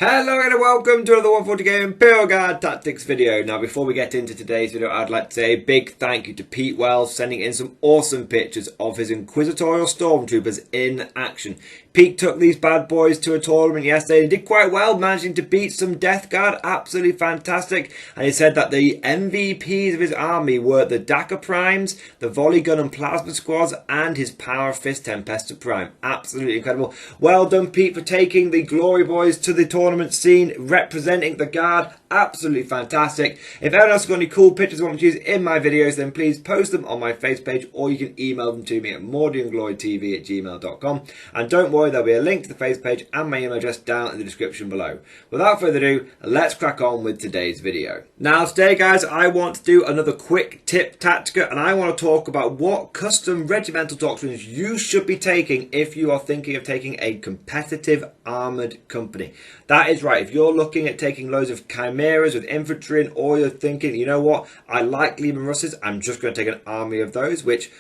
Hello and welcome to another 140 Game Imperial Guard Tactics video. Now before we get into today's video, I'd like to say a big thank you to Pete Wells sending in some awesome pictures of his Inquisitorial Stormtroopers in action. Pete took these bad boys to a tournament yesterday and did quite well, managing to beat some Death Guard, absolutely fantastic. And he said that the MVPs of his army were the Dakar Primes, the Volley Gun and Plasma Squads, and his Power Fist Tempesta Prime. Absolutely incredible. Well done, Pete, for taking the Glory Boys to the tournament scene, representing the Guard. Absolutely fantastic. If anyone else has got any cool pictures you want me to use in my videos, then please post them on my face page, or you can email them to me at mordianglorytv@gmail.com. And don't worry, there'll be a link to the face page and my email address down in the description below. Without further ado, let's crack on with today's video. Now today, guys, I want to do another quick tip tactica, and I want to talk about what custom regimental doctrines you should be taking if you are thinking of taking a competitive armoured company. That is right, if you're looking at taking loads of chimeras with infantry, or you're thinking, you know what, I like Leman Russes, I'm just going to take an army of those, which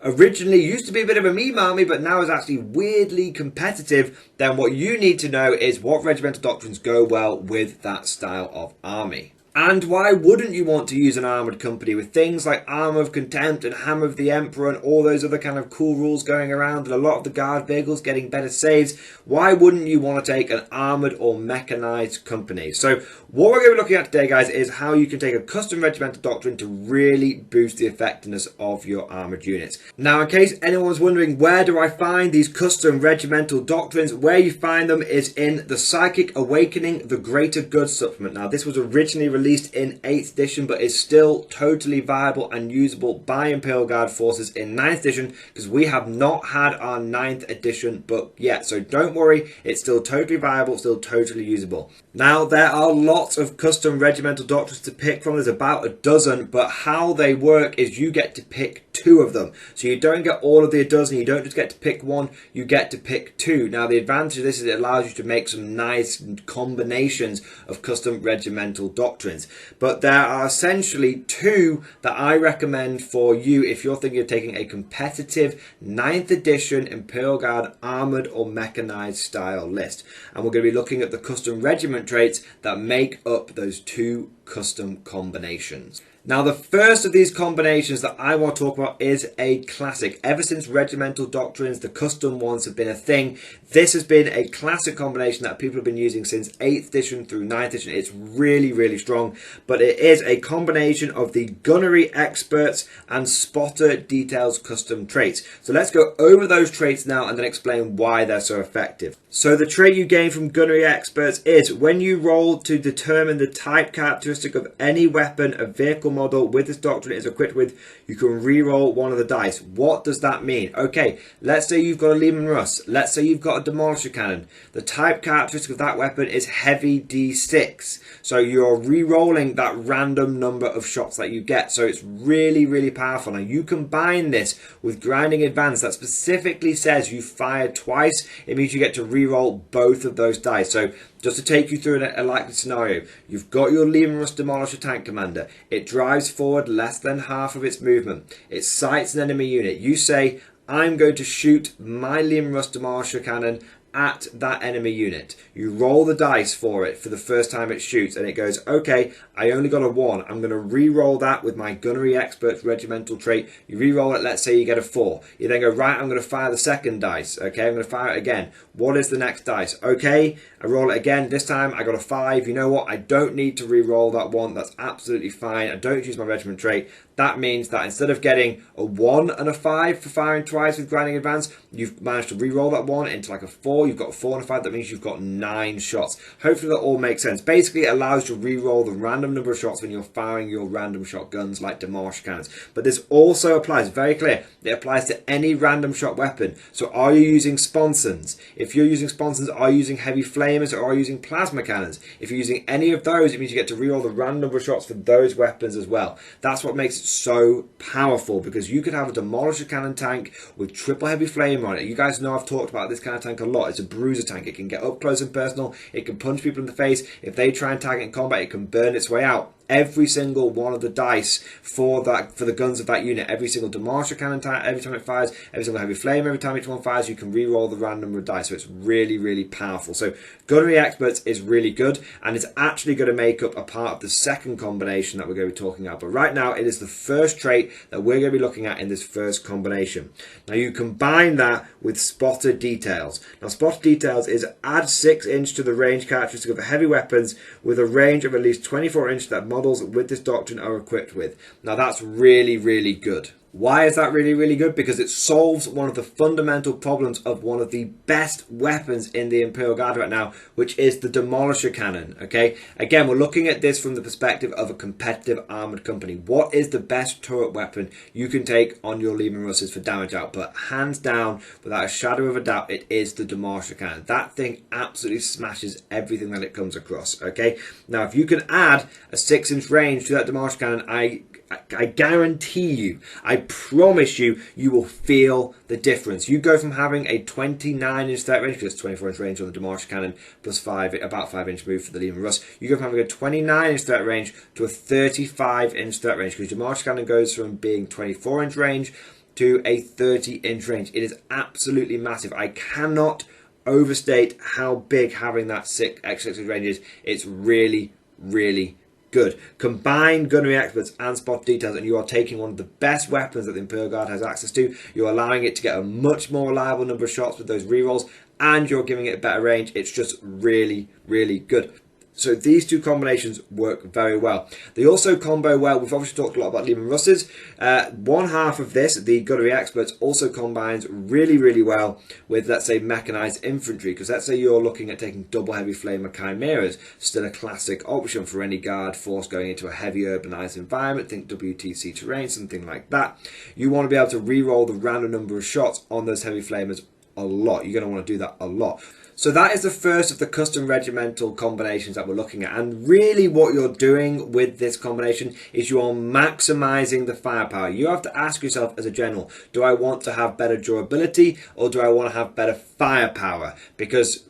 originally used to be a bit of a meme army, but now is actually weirdly competitive, then what you need to know is what regimental doctrines go well with that style of army. And why wouldn't you want to use an armoured company with things like Armour of Contempt and Hammer of the Emperor and all those other kind of cool rules going around, and a lot of the guard vehicles getting better saves? Why wouldn't you want to take an armoured or mechanised company? So what we're going to be looking at today, guys, is how you can take a custom regimental doctrine to really boost the effectiveness of your armoured units. Now, in case anyone's wondering, where do I find these custom regimental doctrines? Where you find them is in the Psychic Awakening The Greater Good supplement. Now, this was originally released in 8th edition, but is still totally viable and usable by Imperial Guard forces in 9th edition, because we have not had our 9th edition book yet. So don't worry, it's still totally viable, still totally usable. Now, there are lots of custom regimental doctrines to pick from. There's about a dozen, but how they work is you get to pick 2 of them. So you don't get all of the dozen, you don't just get to pick 1, you get to pick 2. Now, the advantage of this is it allows you to make some nice combinations of custom regimental doctrines. But there are essentially 2 that I recommend for you if you're thinking of taking a competitive 9th edition Imperial Guard armoured or mechanised style list. And we're going to be looking at the custom regiment traits that make up those 2 custom combinations. Now, the first of these combinations that I want to talk about is a classic. Ever since regimental doctrines, the custom ones have been a thing. This has been a classic combination that people have been using since 8th edition through 9th edition. It's really, really strong, but it is a combination of the Gunnery Experts and Spotter Details custom traits. So let's go over those traits now and then explain why they're so effective. So the trait you gain from Gunnery Experts is when you roll to determine the type characteristic of any weapon a vehicle model with this doctrine is equipped with, you can re-roll one of the dice. What does that mean? Okay, let's say you've got a Leman Russ. Let's say you've got a Demarcia Cannon. The type characteristic of that weapon is heavy D6. So you're re-rolling that random number of shots that you get. So it's really, really powerful. Now you combine this with Grinding Advance that specifically says you fire twice. It means you get to re-roll both of those dice. So just to take you through a likely scenario, you've got your Leman Russ Demolisher Tank Commander. It drives forward less than half of its movement. It sights an enemy unit. You say, I'm going to shoot my Leman Russ Demolisher Cannon at that enemy unit. You roll the dice for it for the first time it shoots, and it goes, okay, I only got a 1. I'm going to re-roll that with my Gunnery Experts regimental trait. You re-roll it, let's say you get a 4. You then go, right, I'm going to fire the second dice. Okay, I'm going to fire it again. What is the next dice? Okay, I roll it again. This time I got a 5. You know what? I don't need to re-roll that 1. That's absolutely fine. I don't use my regiment trait. That means that instead of getting a 1 and a 5 for firing twice with Grinding Advance, you've managed to re-roll that 1 into like a 4. You've got a 4 and a 5. That means you've got 9 shots. Hopefully that all makes sense. Basically, it allows you to re-roll the random number of shots when you're firing your random shot guns like Demarcia Cannons. But this also applies, very clear, it applies to any random shot weapon. So are you using sponsons? If you're using sponsons, are you using heavy flamers or are you using plasma cannons? If you're using any of those, it means you get to re-roll the random number of shots for those weapons as well. That's what makes it so powerful, because you could have a Demolisher Cannon tank with triple heavy flame on it. You guys know I've talked about this kind of tank a lot. It's a bruiser tank. It can get up close and personal. It can punch people in the face. If they try and tag it in combat, it can burn its way out. every single one of the dice for the guns of that unit. Every single Demarcia Cannon every time it fires, every single heavy flame every time each one fires, you can re-roll the random number of dice. So it's really, really powerful. So Gunnery Experts is really good, and it's actually going to make up a part of the second combination that we're going to be talking about. But right now, it is the first trait that we're going to be looking at in this first combination. Now you combine that with Spotter Details. Now Spotter Details is add 6 inch to the range characteristic of heavy weapons with a range of at least 24 inch that models with this doctrine are equipped with. Now that's really, really good. Why is that really, really good? Because it solves one of the fundamental problems of one of the best weapons in the Imperial Guard right now, which is the Demarcia Cannon, okay? Again, we're looking at this from the perspective of a competitive armoured company. What is the best turret weapon you can take on your Leman Russes for damage output? Hands down, without a shadow of a doubt, it is the Demarcia Cannon. That thing absolutely smashes everything that it comes across, okay? Now, if you can add a 6 inch range to that Demarcia Cannon, I guarantee you, I promise you, you will feel the difference. You go from having a 29 inch threat range, because it's 24 inch range on the Demarcia Cannon, plus about 5 inch move for the Leman Russ. You go from having a 29 inch threat range to a 35 inch threat range, because Demarcia Cannon goes from being 24 inch range to a 30 inch range. It is absolutely massive. I cannot overstate how big having that extra 6 range is. It's really, really good. Combine Gunnery Experts and Spot Details and you are taking one of the best weapons that the Imperial Guard has access to. You're allowing it to get a much more reliable number of shots with those rerolls, and you're giving it a better range. It's just really, really good. So these two combinations work very well. They also combo well. We've obviously talked a lot about Leman Russes. One half of this, the Gunnery Experts, also combines really, really well with, let's say, mechanized infantry. Because let's say you're looking at taking double heavy flamer chimeras, still a classic option for any guard force going into a heavy urbanized environment. Think WTC terrain, something like that. You want to be able to re-roll the random number of shots on those heavy flamers a lot. You're going to want to do that a lot. So that is the first of the custom regimental combinations that we're looking at. And really what you're doing with this combination is you are maximizing the firepower. You have to ask yourself as a general, do I want to have better durability or do I want to have better firepower? Because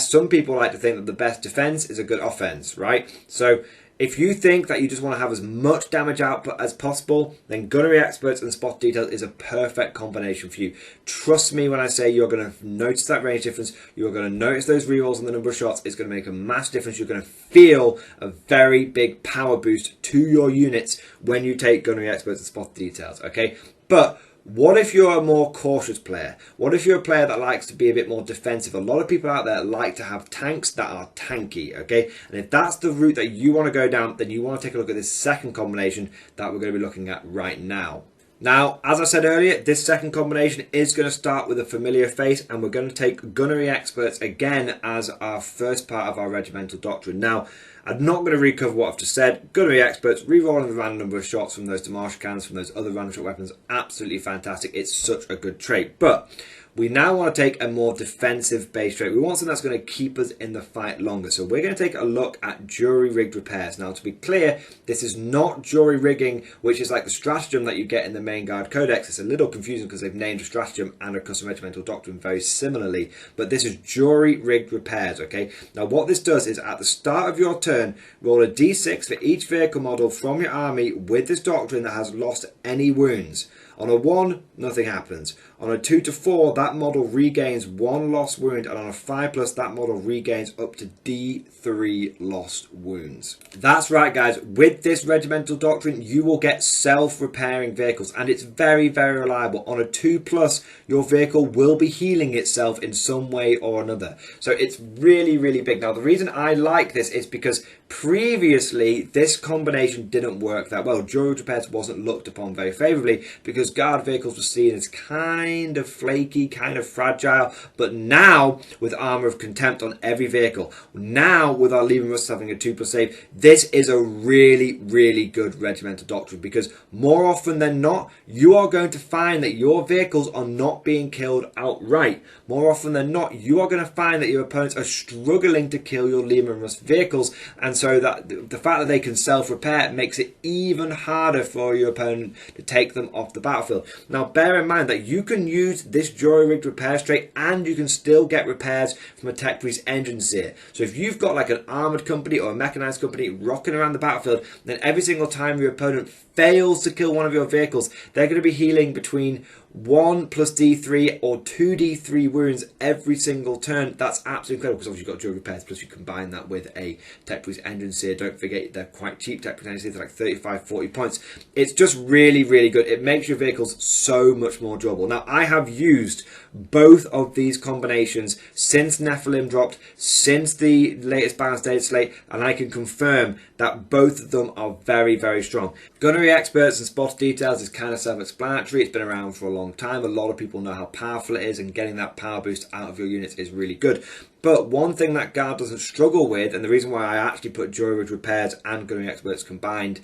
some people like to think that the best defense is a good offense, right? So if you think that you just want to have as much damage output as possible, then Gunnery Experts and Spot Details is a perfect combination for you. Trust me when I say you're going to notice that range difference. You're going to notice those rerolls and the number of shots. It's going to make a massive difference. You're going to feel a very big power boost to your units when you take Gunnery Experts and Spot Details, okay? But what if you're a more cautious player? What if you're a player that likes to be a bit more defensive? A lot of people out there like to have tanks that are tanky, okay? And if that's the route that you want to go down, then you want to take a look at this second combination that we're going to be looking at right now. Now, as I said earlier, this second combination is going to start with a familiar face, and we're going to take Gunnery Experts again as our first part of our regimental doctrine. Now, I'm not going to recover what I've just said. Gunnery Experts, rerolling the random number of shots from those Demarcia Cannons, from those other random shot weapons, absolutely fantastic. It's such a good trait. But we now want to take a more defensive base trait. We want something that's going to keep us in the fight longer. So we're going to take a look at jury-rigged repairs. Now, to be clear, this is not jury rigging, which is like the stratagem that you get in the Main Guard Codex. It's a little confusing because they've named a stratagem and a custom regimental doctrine very similarly. But this is jury-rigged repairs, okay? Now, what this does is at the start of your turn, roll a d6 for each vehicle model from your army with this doctrine that has lost any wounds. On a 1, nothing happens. On a 2 to 4, that model regains 1 lost wound, and on a 5+, that model regains up to D3 lost wounds. That's right, guys. With this regimental doctrine, you will get self-repairing vehicles, and it's very, very reliable. On a 2+, your vehicle will be healing itself in some way or another. So it's really, really big. Now, the reason I like this is because previously, this combination didn't work that well. Jury repairs wasn't looked upon very favourably because guard vehicles were seen as kind of flaky, kind of fragile. But now, with Armour of Contempt on every vehicle, now with our Leman Russes having a 2+ save, this is a really, really good regimental doctrine because more often than not, you are going to find that your vehicles are not being killed outright. More often than not, you are going to find that your opponents are struggling to kill your Leman Russ vehicles, and so that the fact that they can self-repair makes it even harder for your opponent to take them off the bat. battlefield. Now bear in mind that you can use this jury-rigged repairs trait and you can still get repairs from a tech priest engine seer. So if you've got like an armoured company or a mechanized company rocking around the battlefield, then every single time your opponent fails to kill one of your vehicles, they're going to be healing between 1 plus D3 or 2D3 wounds every single turn. That's absolutely incredible, because obviously you've got dual repairs, plus you combine that with a tech priest engine seer. Don't forget they're quite cheap. Tech priest engine seers are like 35-40 points. It's just really, really good. It makes your vehicles so much more durable. Now I have used both of these combinations since Nephilim dropped, since the latest balanced data slate, and I can confirm that both of them are very, very strong. Gunnery experts and spot details is kind of self-explanatory. It's been around for a long time. A lot of people know how powerful it is, and getting that power boost out of your units is really good. But one thing that Guard doesn't struggle with, and the reason why I actually put jury-rigged repairs and gunnery experts combined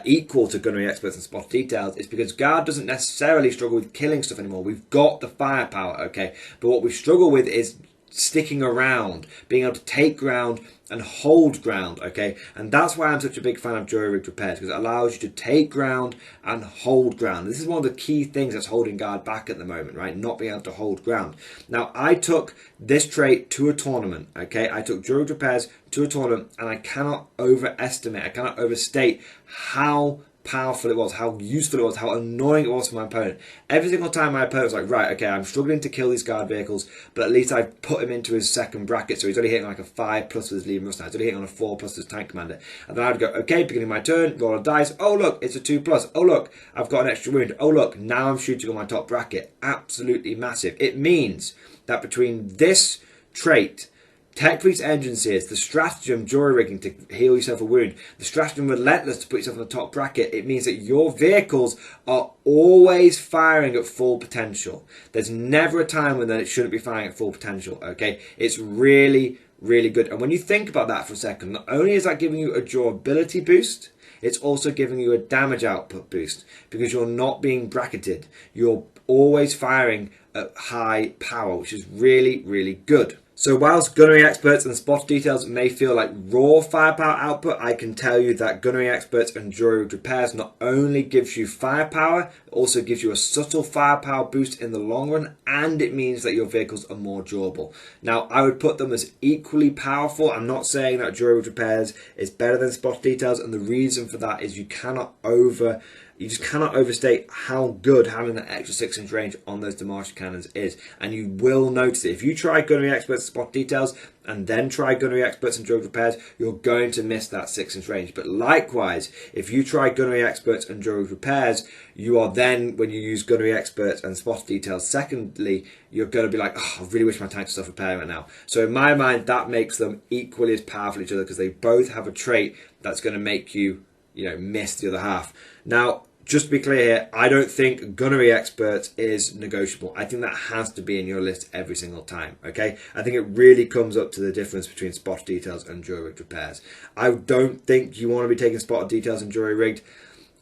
equal to gunnery experts and spot details, is because Guard doesn't necessarily struggle with killing stuff anymore. We've got the firepower, okay? But what we struggle with is sticking around, being able to take ground and hold ground, okay? And that's why I'm such a big fan of jury-rigged repairs, because it allows you to take ground and hold ground. This is one of the key things that's holding Guard back at the moment, right? Not being able to hold ground. Now, I took this trait to a tournament, okay? I took jury-rigged repairs to a tournament, and I cannot overestimate, I cannot overstate how powerful it was, how useful it was, how annoying it was for my opponent. Every single time my opponent was like, right, okay, I'm struggling to kill these Guard vehicles, but at least I've put him into his second bracket, so he's only hitting like a 5 plus with his lead Mustang, he's only hitting on a 4 plus with his tank commander. And then I'd go, okay, beginning my turn, roll a dice, oh look, it's a 2 plus, oh look, I've got an extra wound, oh look, now I'm shooting on my top bracket. Absolutely massive. It means that between this trait, tech priest engine seers, the stratagem jury rigging to heal yourself a wound, the stratagem relentless to put yourself in the top bracket, it means that your vehicles are always firing at full potential. There's never a time when it shouldn't be firing at full potential, okay? It's really, really good. And when you think about that for a second, not only is that giving you a durability boost, it's also giving you a damage output boost, because you're not being bracketed. You're always firing at high power, which is really, really good. So whilst gunnery experts and spot details may feel like raw firepower output, I can tell you that gunnery experts and jury-rigged repairs not only gives you firepower, it also gives you a subtle firepower boost in the long run, and it means that your vehicles are more durable. Now, I would put them as equally powerful. I'm not saying that jury-rigged repairs is better than spot details, and the reason for that is you just cannot overstate how good having that extra 6-inch range on those Demarcia cannons is. And you will notice it. If you try gunnery experts spot details and then try gunnery experts and jury repairs, you're going to miss that 6-inch range. But likewise, if you try gunnery experts and jury repairs, you are then, when you use gunnery experts and spot details, secondly, you're going to be like, oh, I really wish my tanks were self-repairing right now. So in my mind, that makes them equally as powerful each other, because they both have a trait that's going to make you, miss the other half. Now, just to be clear here, I don't think gunnery experts is negotiable. I think that has to be in your list every single time, okay? I think it really comes up to the difference between spot details and jury-rigged repairs. I don't think you want to be taking spot details and jury-rigged.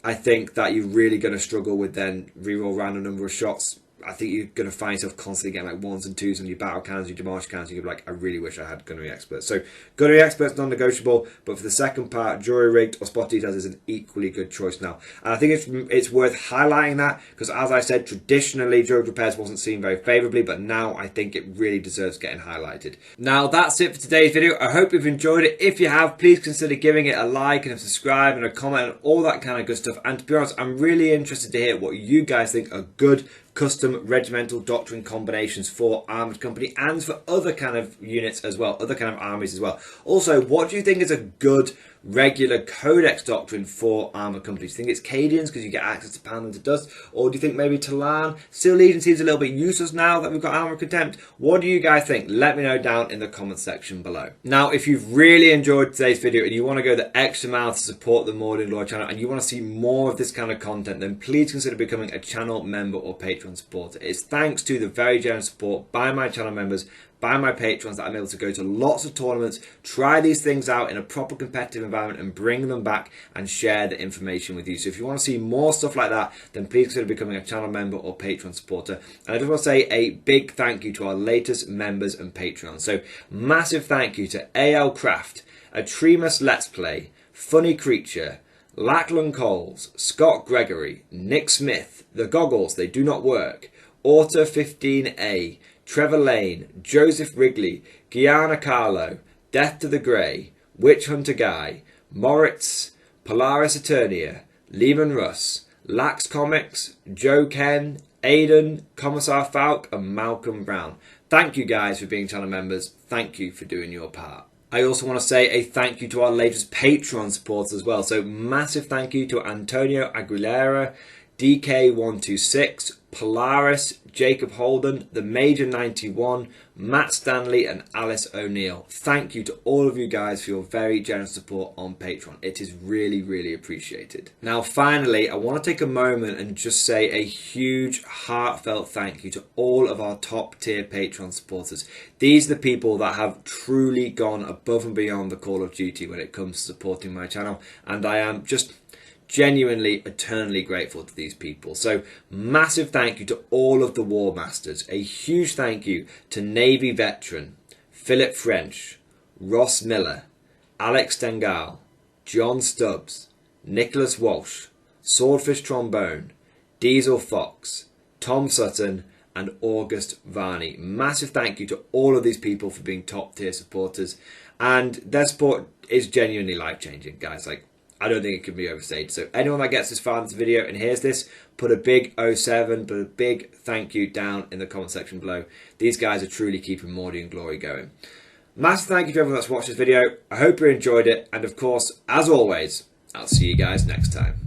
I think that you're really going to struggle with then reroll random number of shots. I think you're going to find yourself constantly getting like 1s and 2s on your battle cannons, your Demarcia cannons. You're going to be like, I really wish I had gunnery experts. So gunnery experts non-negotiable, but for the second part, jury rigged or spot details is an equally good choice now. And I think it's worth highlighting that, because as I said, traditionally jury repairs wasn't seen very favourably, but now I think it really deserves getting highlighted. Now that's it for today's video. I hope you've enjoyed it. If you have, please consider giving it a like and a subscribe and a comment and all that kind of good stuff. And to be honest, I'm really interested to hear what you guys think are good custom regimental doctrine combinations for Armoured Company and for other kind of units as well, other kind of armies as well. Also, what do you think is a good regular codex doctrine for Armoured Company? Do you think it's Cadians because you get access to Pound them to Dust? Or do you think maybe Talan? Still Legion seems a little bit useless now that we've got Armoured Contempt. What do you guys think? Let me know down in the comment section below. Now, if you've really enjoyed today's video and you want to go the extra mile to support the Mordian Lore channel and you want to see more of this kind of content, then please consider becoming a channel member or Patreon supporter. It's thanks to the very generous support by my channel members, by my patrons, that I'm able to go to lots of tournaments, try these things out in a proper competitive environment and bring them back and share the information with you. So if you want to see more stuff like that, then please consider becoming a channel member or Patreon supporter. And I just want to say a big thank you to our latest members and Patreons. So massive thank you to AL Craft, Atremus Let's Play, Funny Creature, Lackland Coles, Scott Gregory, Nick Smith, The Goggles, They Do Not Work, Auto 15A, Trevor Lane, Joseph Wrigley, Gianna Carlo, Death to the Grey, Witch Hunter Guy, Moritz, Polaris Eternia, Lehman Russ, Lax Comics, Joe Ken, Aidan, Commissar Falk, and Malcolm Brown. Thank you guys for being channel members. Thank you for doing your part. I also want to say a thank you to our latest Patreon supporters as well. So massive thank you to Antonio Aguilera, DK126, Polaris, Jacob Holden, The Major 91, Matt Stanley and Alice O'Neill. Thank you to all of you guys for your very generous support on Patreon. It is really, really appreciated. Now finally, I want to take a moment and just say a huge heartfelt thank you to all of our top tier Patreon supporters. These are the people that have truly gone above and beyond the call of duty when it comes to supporting my channel, and I am just genuinely, eternally grateful to these people. So massive thank you to all of the War Masters. A huge thank you to Navy Veteran, Philip French, Ross Miller, Alex Dengal, John Stubbs, Nicholas Walsh, Swordfish Trombone, Diesel Fox, Tom Sutton and August Varney. Massive thank you to all of these people for being top tier supporters, and their support is genuinely life-changing, guys. Like, I don't think it can be overstated. So anyone that gets this far in this video and hears this, put a big 07, put a big thank you down in the comment section below. These guys are truly keeping Mordian glory going. Massive thank you to everyone that's watched this video. I hope you enjoyed it. And of course, as always, I'll see you guys next time.